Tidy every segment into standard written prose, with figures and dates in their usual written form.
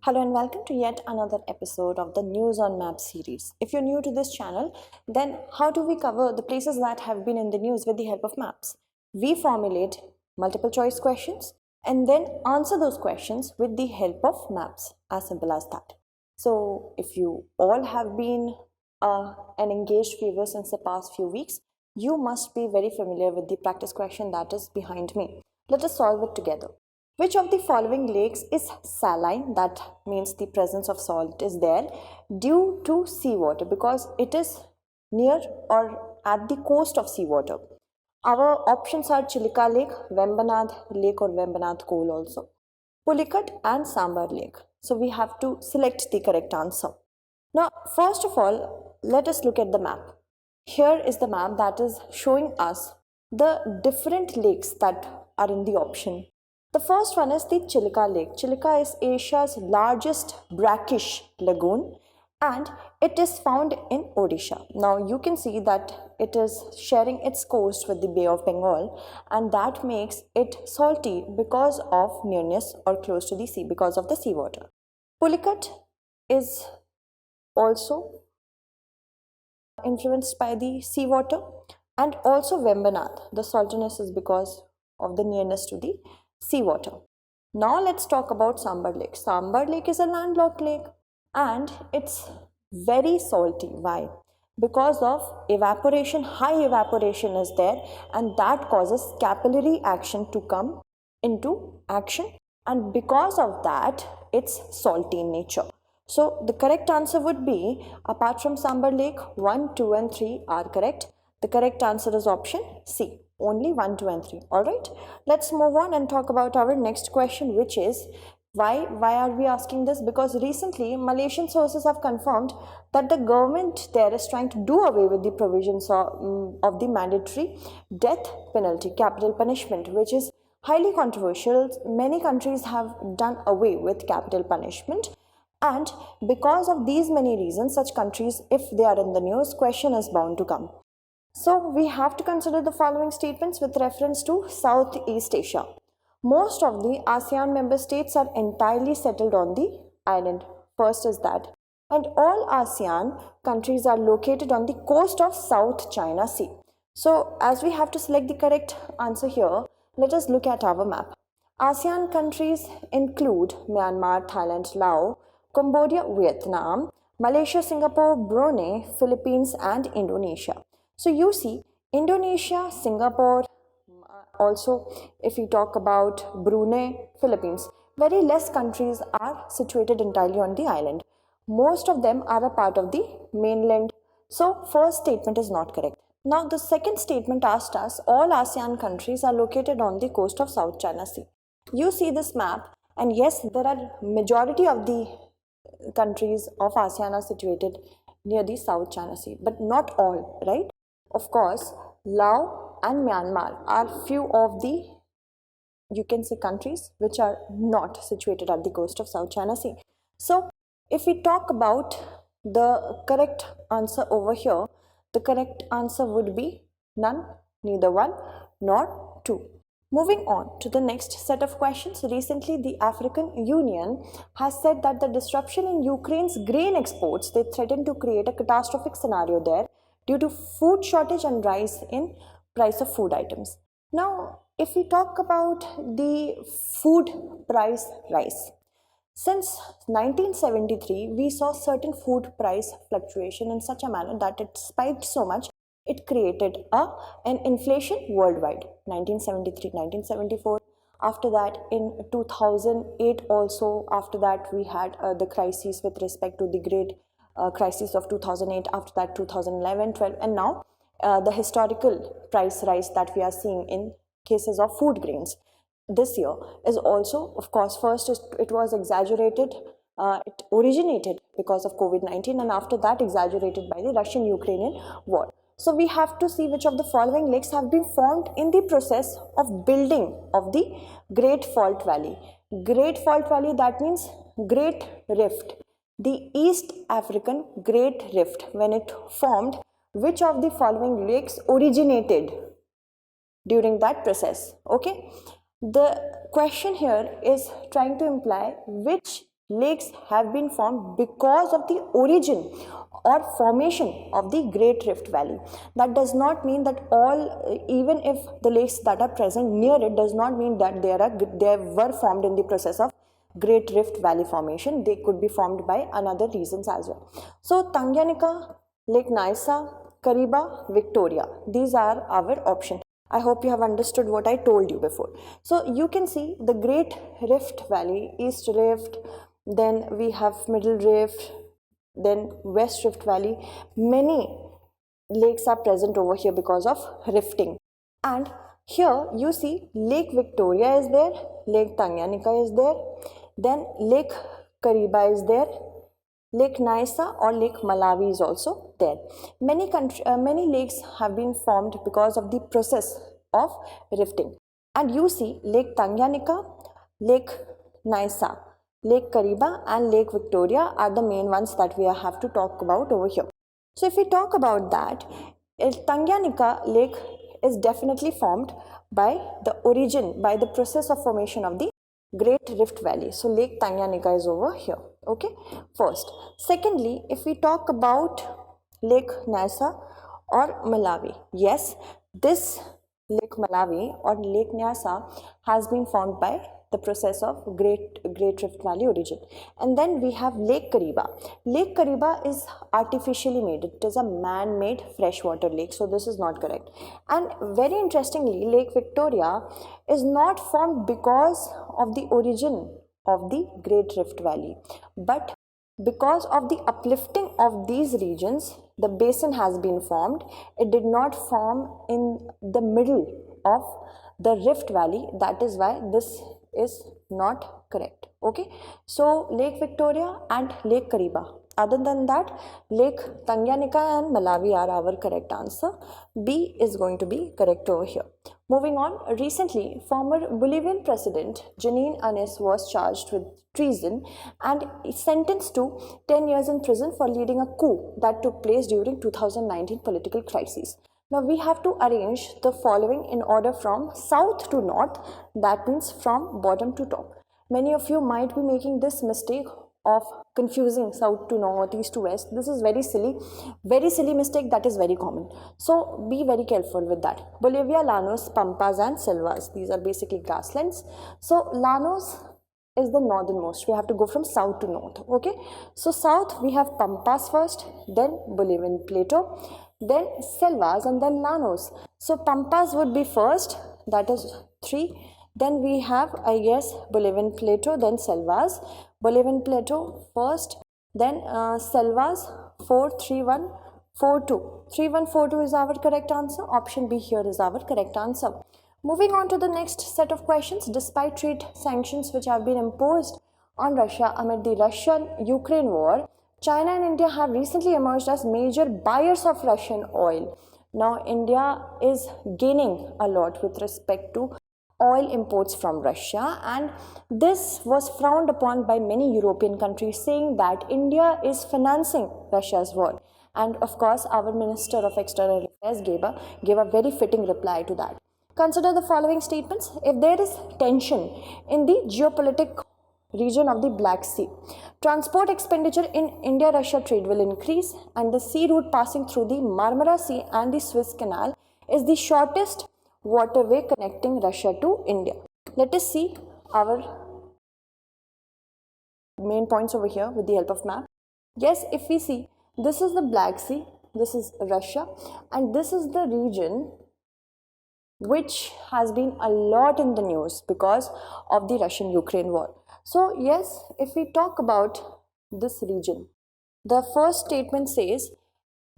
Hello and welcome to yet another episode of the News on Maps series. If you're new to this channel, then how do we cover the places that have been in the news with the help of maps? We formulate multiple choice questions and then answer those questions with the help of maps. As simple as that. So if you all have been an engaged viewer since the past few weeks, you must be very familiar with the practice question that is behind me. Let us solve it together. Which of the following lakes is saline? That means the presence of salt is there due to seawater because it is near or at the coast of seawater. Our options are Chilika Lake, Vembanad Lake or Vembanad Coal also, Pulicat and Sambar Lake. So we have to select the correct answer. Now, first of all, let us look at the map. Here is the map that is showing us the different lakes that are in the option. The first one is the Chilika Lake. Chilika is Asia's largest brackish lagoon and it is found in Odisha. Now you can see that it is sharing its coast with the Bay of Bengal and that makes it salty because of nearness or close to the sea because of the seawater. Pulicat is also influenced by the seawater and also Vembanad. The saltiness is because of the nearness to the seawater. Now let's talk about Sambar Lake. Sambar Lake is a landlocked lake and it's very salty. Why? Because of evaporation, high evaporation is there and that causes capillary action to come into action and because of that it's salty in nature. So the correct answer would be, apart from Sambar Lake, 1, 2 and 3 are correct. The correct answer is option C. Only 1, 2 and 3. Alright, let's move on and talk about our next question, which is why are we asking this? Because recently Malaysian sources have confirmed that the government there is trying to do away with the provisions of the mandatory death penalty, capital punishment, which is highly controversial. Many countries have done away with capital punishment. And because of these many reasons, such countries, if they are in the news, question is bound to come. So we have to consider the following statements with reference to Southeast Asia. Most of the ASEAN member states are entirely settled on the island. First is that. And all ASEAN countries are located on the coast of South China Sea. So as we have to select the correct answer here, let us look at our map. ASEAN countries include Myanmar, Thailand, Laos, Cambodia, Vietnam, Malaysia, Singapore, Brunei, Philippines and Indonesia. So you see Indonesia, Singapore, also if we talk about Brunei, Philippines, very less countries are situated entirely on the island. Most of them are a part of the mainland. So first statement is not correct. Now the second statement asked us all ASEAN countries are located on the coast of South China Sea. You see this map and yes, there are majority of the countries of ASEAN are situated near the South China Sea, but not all, right? Of course, Laos and Myanmar are few of the, you can say, countries which are not situated at the coast of South China Sea. So, if we talk about the correct answer over here, the correct answer would be none, neither 1 nor 2. Moving on to the next set of questions. Recently, the African Union has said that the disruption in Ukraine's grain exports, they threaten to create a catastrophic scenario there due to food shortage and rise in price of food items. Now, if we talk about the food price rise, since 1973, we saw certain food price fluctuation in such a manner that it spiked so much, it created an inflation worldwide. 1973, 1974. After that, in 2008 also, after that we had the crisis with respect to the great crisis of 2008, after that 2011, 12, and now the historical price rise that we are seeing in cases of food grains this year is also, of course, first it was exaggerated, it originated because of COVID-19 and after that exaggerated by the Russian-Ukrainian war. So we have to see which of the following lakes have been formed in the process of building of the Great Fault Valley. Great Fault Valley, that means Great Rift. The East African Great Rift, when it formed, which of the following lakes originated during that process? Okay, the question here is trying to imply which lakes have been formed because of the origin or formation of the Great Rift Valley. That does not mean that all, even if the lakes that are present near it, does not mean that they were formed in the process of Great Rift Valley formation. They could be formed by another reasons as well. So Tanganyika, Lake Nyasa, Kariba, Victoria, these are our options. I hope you have understood what I told you before. So you can see the Great Rift Valley, East Rift, then we have Middle Rift, then West Rift Valley. Many lakes are present over here because of rifting. And here you see Lake Victoria is there, Lake Tanganyika is there, then Lake Kariba is there, Lake Nyasa or Lake Malawi is also there. Many lakes have been formed because of the process of rifting. And you see Lake Tanganyika, Lake Nyasa, Lake Kariba and Lake Victoria are the main ones that we have to talk about over here. So if we talk about that, Tanganyika Lake is definitely formed by the process of formation of the Great Rift Valley. So Lake Tanganyika is over here. Okay, first. Secondly, if we talk about Lake Nyasa or Malawi, yes, this Lake Malawi or Lake Nyasa has been formed by the process of Great Rift Valley origin. And then we have Lake Kariba. Lake Kariba is artificially made. It is a man-made freshwater lake, so this is not correct. And very interestingly, Lake Victoria is not formed because of the origin of the Great Rift Valley, but because of the uplifting of these regions, the basin has been formed. It did not form in the middle of the Rift Valley. That is why this is not correct. Okay, so Lake Victoria and Lake Kariba. Other than that, Lake Tanganyika and Malawi are our correct answer. B is going to be correct over here. Moving on, recently, former Bolivian President Janine Áñez was charged with treason and sentenced to 10 years in prison for leading a coup that took place during 2019 political crisis. Now we have to arrange the following in order from south to north, that means from bottom to top. Many of you might be making this mistake of confusing south to north, east to west. This is very silly mistake that is very common. So be very careful with that. Bolivia, Llanos, Pampas and Selvas. These are basically grasslands. So Llanos is the northernmost. We have to go from south to north. Okay. So south we have Pampas first, then Bolivian Plateau, then Selvas and then Llanos. So Pampas would be first, that is 3. Then we have, I guess, Bolivian Plateau, then Selvas. Bolivian Plateau first, then Selvas 4, 3, 1, 4, 2. 3, 1, 4, 2 is our correct answer. Option B here is our correct answer. Moving on to the next set of questions. Despite trade sanctions which have been imposed on Russia amid the Russian-Ukraine war, China and India have recently emerged as major buyers of Russian oil. Now, India is gaining a lot with respect to oil imports from Russia, and this was frowned upon by many European countries, saying that India is financing Russia's war. And of course, our Minister of External Affairs gave a very fitting reply to that. Consider the following statements. If there is tension in the geopolitical region of the Black Sea, transport expenditure in India-Russia trade will increase, and the sea route passing through the Marmara Sea and the Suez Canal is the shortest waterway connecting Russia to India. Let us see our main points over here with the help of map. Yes, if we see, this is the Black Sea, this is Russia, and this is the region which has been a lot in the news because of the Russian-Ukraine war. So yes, if we talk about this region, the first statement says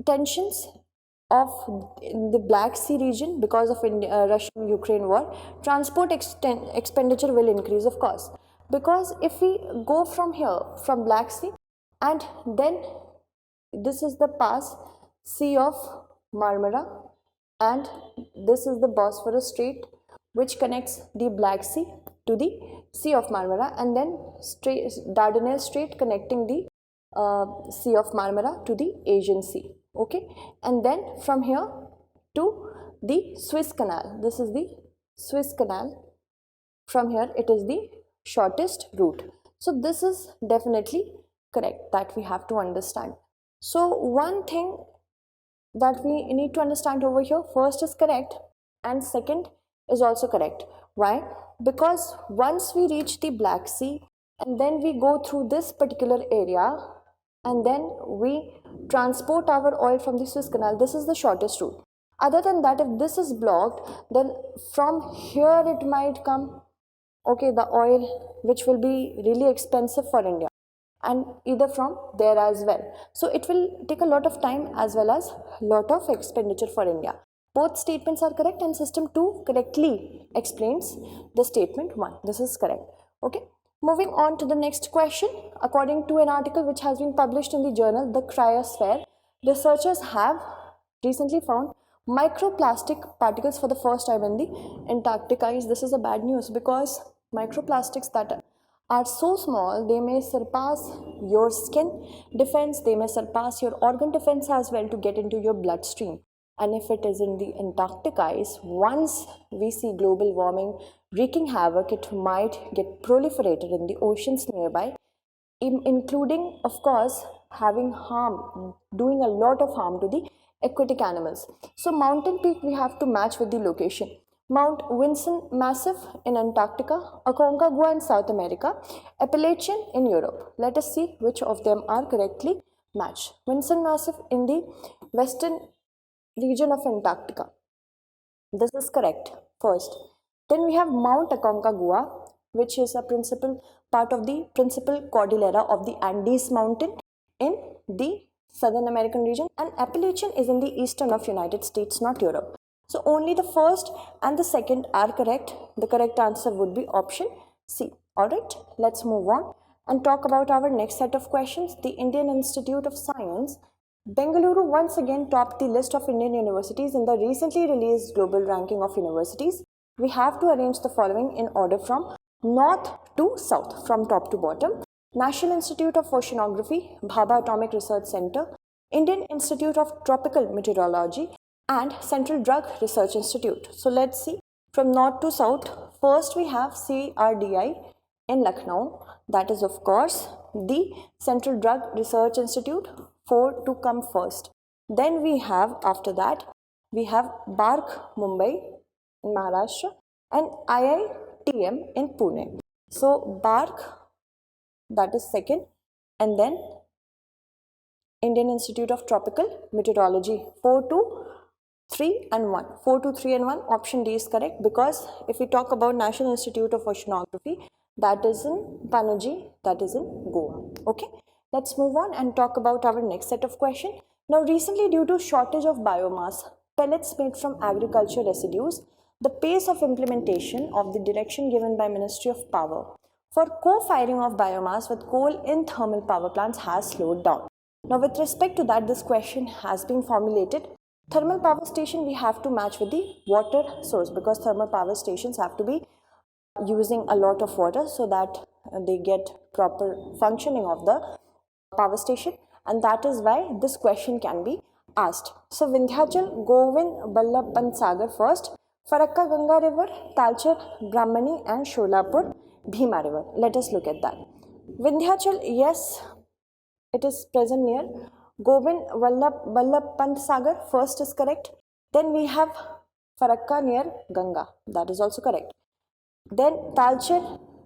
tensions of the Black Sea region because of Russian-Ukraine war, transport expenditure will increase, of course, because if we go from here, from Black Sea, and then this is the pass, Sea of Marmara, and this is the Bosphorus Strait which connects the Black Sea to the Sea of Marmara, and then Dardanelles Strait connecting the Sea of Marmara to the Asian Sea. Okay, and then from here to the Suez Canal. This is the Suez Canal. From here it is the shortest route. So this is definitely correct that we have to understand. So one thing that we need to understand over here, first is correct and second is also correct. Why? Because once we reach the Black Sea and then we go through this particular area and then we transport our oil from the Suez Canal, this is the shortest route. Other than that, if this is blocked, then from here it might come, okay, the oil which will be really expensive for India, and either from there as well. So it will take a lot of time as well as lot of expenditure for India. Both statements are correct and system 2 correctly explains the statement 1. This is correct. Okay. Moving on to the next question. According to an article which has been published in the journal The Cryosphere, researchers have recently found microplastic particles for the first time in the Antarctic ice. This is a bad news because microplastics that are so small, they may surpass your skin defense, they may surpass your organ defense as well to get into your bloodstream. And if it is in the Antarctic ice, once we see global warming wreaking havoc, it might get proliferated in the oceans nearby, including, of course, having harm, doing a lot of harm to the aquatic animals. So mountain peak we have to match with the location. Mount Vinson Massif in Antarctica, Aconcagua in South America, Appalachian in Europe. Let us see which of them are correctly matched. Vinson Massif in the western region of Antarctica. This is correct, first. Then we have Mount Aconcagua, which is a principal part of the principal cordillera of the Andes mountain in the Southern American region, and Appalachian is in the eastern of United States, not Europe. So only the first and the second are correct. The correct answer would be option C. Alright, let's move on and talk about our next set of questions. The Indian Institute of Science, Bengaluru once again topped the list of Indian universities in the recently released global ranking of universities. We have to arrange the following in order from north to south, from top to bottom. National Institute of Oceanography, Bhabha Atomic Research Center, Indian Institute of Tropical Meteorology, and Central Drug Research Institute. So let's see from north to south. First we have CRDI in Lucknow, that is of course the Central Drug Research Institute, 4 to come first. Then we have, after that, we have BARC Mumbai in Maharashtra and IITM in Pune. So BARC, that is second, and then Indian Institute of Tropical Meteorology, 4 to 3 and 1. 4 to 3 and 1, option D is correct, because if we talk about National Institute of Oceanography, that is in Panaji, that is in Goa. Okay, let's move on and talk about our next set of questions. Now recently, due to shortage of biomass, pellets made from agriculture residues, the pace of implementation of the direction given by Ministry of Power for co-firing of biomass with coal in thermal power plants has slowed down. Now with respect to that, this question has been formulated. Thermal power station we have to match with the water source, because thermal power stations have to be using a lot of water so that they get proper functioning of the power station, and that is why this question can be asked. So Vindhyachal, Govind Ballabh Pant Sagar first, Farakka Ganga river, Talcher Brahmani and Sholapur Bhima river. Let us look at that. Vindhyachal, yes, it is present near Govind Ballabh Pant Sagar, first is correct. Then we have Farakka near Ganga, that is also correct. Then Talcher,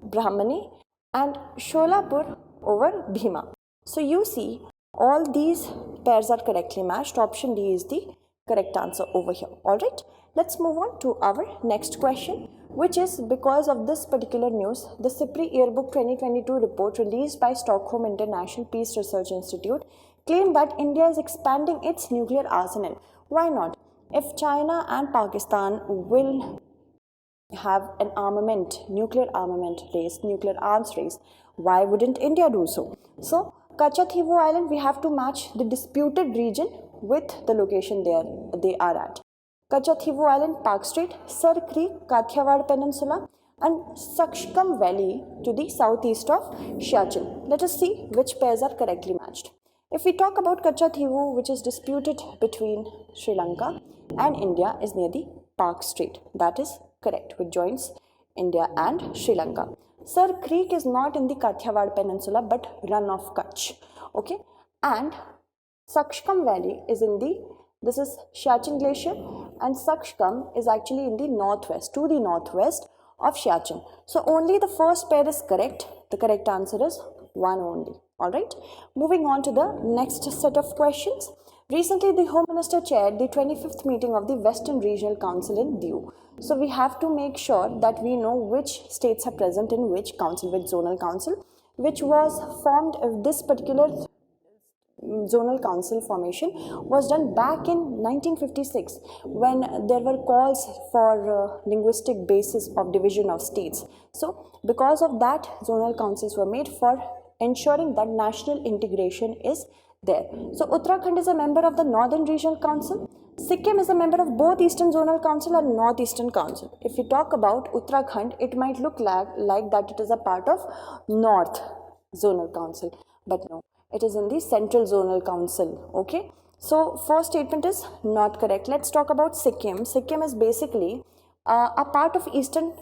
Brahmani and Sholapur over Bhima. So you see all these pairs are correctly matched. Option D is the correct answer over here. Alright, let's move on to our next question, which is, because of this particular news, the SIPRI Yearbook 2022 report released by Stockholm International Peace Research Institute claimed that India is expanding its nuclear arsenal. Why not? If China and Pakistan will have an nuclear armament race, nuclear arms race, why wouldn't India do so? So, Kachativu Island, we have to match the disputed region with the location they are at. Kachativu Island, Park Strait, Sar Creek, Kathiawar Peninsula, and Sakshkam Valley to the southeast of Siachen. Let us see which pairs are correctly matched. If we talk about Kachativu, which is disputed between Sri Lanka and India, is near the Park Strait. That is correct, which joins India and Sri Lanka. Sir Creek is not in the Kathiawar Peninsula but run of Kutch. Okay, and Sakshkam Valley is in the, this is Siachen Glacier, and Sakshkam is actually in the northwest, to the northwest of Siachen. So only the first pair is correct. The correct answer is one only. Alright, moving on to the next set of questions. Recently, the Home Minister chaired the 25th meeting of the Western Regional Council in Diu. So we have to make sure that we know which states are present in which council, which zonal council, which was formed, this particular zonal council formation was done back in 1956 when there were calls for linguistic basis of division of states. So because of that, zonal councils were made for ensuring that national integration is there. So Uttarakhand is a member of the Northern Regional Council. Sikkim is a member of both Eastern Zonal Council and Northeastern Council. If we talk about Uttarakhand, it might look like that it is a part of North Zonal Council, but no, it is in the Central Zonal Council. Okay, so first statement is not correct. Let's talk about Sikkim. Sikkim is basically a part of Eastern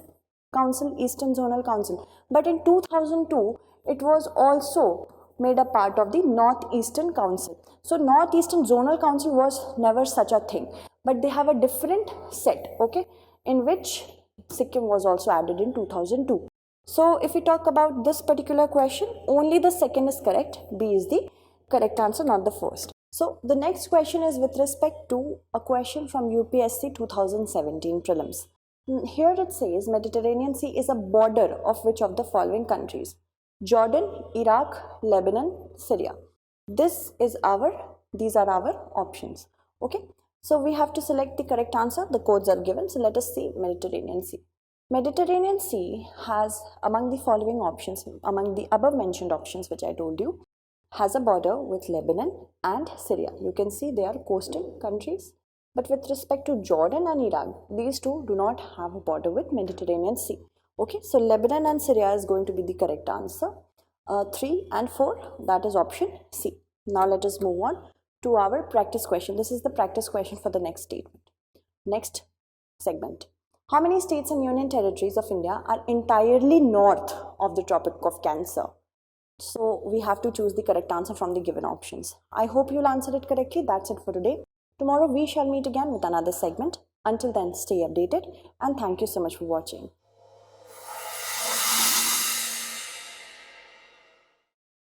Council, Eastern Zonal Council, but in 2002 it was also made a part of the Northeastern Council. So Northeastern Zonal Council was never such a thing, but they have a different set, okay, in which Sikkim was also added in 2002. So if we talk about this particular question, only the second is correct. B is the correct answer, not the first. So the next question is with respect to a question from UPSC 2017 prelims. Here it says Mediterranean Sea is a border of which of the following countries? Jordan, Iraq, Lebanon, Syria. These are our options. Okay, so we have to select the correct answer. The codes are given. So let us see Mediterranean Sea. Mediterranean Sea has, among the following options, among the above mentioned options which I told you, has a border with Lebanon and Syria. You can see they are coastal countries. But with respect to Jordan and Iraq, these two do not have a border with Mediterranean Sea. Okay, so Lebanon and Syria is going to be the correct answer. 3 and 4, that is option C. Now let us move on to our practice question. This is the practice question for the next statement. Next segment. How many states and union territories of India are entirely north of the Tropic of Cancer? So we have to choose the correct answer from the given options. I hope you'll answer it correctly. That's it for today. Tomorrow we shall meet again with another segment. Until then, stay updated and thank you so much for watching.